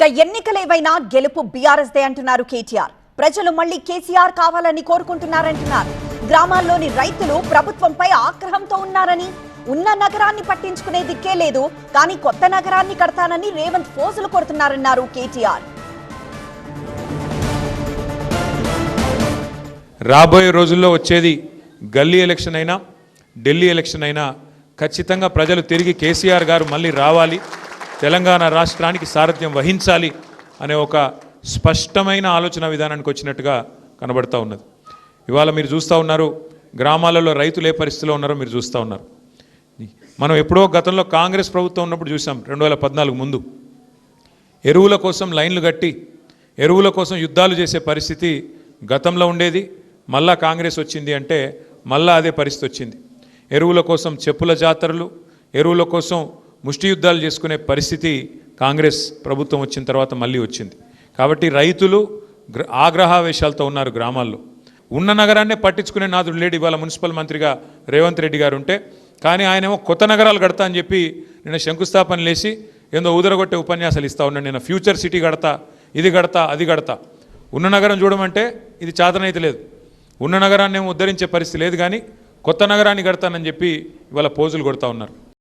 ఇక ఎన్నికలేవైనా గెలుపు BRS they అంటున్నారు కేటీఆర్. ప్రజలు మళ్ళీ కేసీఆర్ కావాలని కోరుకుంటున్నారంటున్నారు. గ్రామాల్లోని రైతులు ప్రభుత్వంపై ఆగ్రహంతో ఉన్నారని, ఉన్న నగరాన్ని పట్టించుకునే దిక్కే లేదు, కానీ కొత్త నగరాన్ని కడతానని రేవంత్ ఫోజులు కొడుతున్నారన్నారు కేటీఆర్. రాబోయే రోజుల్లో వచ్చేది గల్లీ ఎలక్షన్ అయినా ఢిల్లీ ఎలక్షన్ అయినా ఖచ్చితంగా ప్రజలు తిరిగి కేసీఆర్ గారు మళ్ళీ రావాలి, తెలంగాణ రాష్ట్రానికి సారథ్యం వహించాలి అనే ఒక స్పష్టమైన ఆలోచన విధానానికి వచ్చినట్టుగా కనబడతా ఉన్నది. ఇవాళ మీరు చూస్తూ ఉన్నారు, గ్రామాలలో రైతులు ఏ పరిస్థితిలో ఉన్నారో మీరు చూస్తూ ఉన్నారు. మనం ఎప్పుడో గతంలో కాంగ్రెస్ ప్రభుత్వం ఉన్నప్పుడు చూసాం, 2014 ముందు ఎరువుల కోసం లైన్లు కట్టి ఎరువుల కోసం యుద్ధాలు చేసే పరిస్థితి గతంలో ఉండేది. మళ్ళా కాంగ్రెస్ వచ్చింది అంటే మళ్ళా అదే పరిస్థితి వచ్చింది. ఎరువుల కోసం చెప్పుల జాతరలు, ఎరువుల కోసం ముష్టి యుద్ధాలు చేసుకునే పరిస్థితి కాంగ్రెస్ ప్రభుత్వం వచ్చిన తర్వాత మళ్ళీ వచ్చింది. కాబట్టి రైతులు ఆగ్రహావేశాలతో ఉన్నారు గ్రామాల్లో. ఉన్న నగరాన్నే పట్టించుకునే నాదుడు లేడు. ఇవాళ మున్సిపల్ మంత్రిగా రేవంత్ రెడ్డి గారు ఉంటే, కానీ ఆయనేమో కొత్త నగరాలు కడతా అని చెప్పి నిన్న శంకుస్థాపన లేచి ఏందో ఊదరగొట్టే ఉపన్యాసాలు ఇస్తూ ఉన్నాడు. నేను ఫ్యూచర్ సిటీ కడతా, ఇది కడతా, అది కడతా. ఉన్న నగరం చూడమంటే ఇది చాదనైతే లేదు. ఉన్న నగరాన్ని ఏమో ఉద్ధరించే పరిస్థితి లేదు, కానీ కొత్త నగరాన్ని కడతానని చెప్పి ఇవాళ పోజులు కొడతా ఉన్నారు.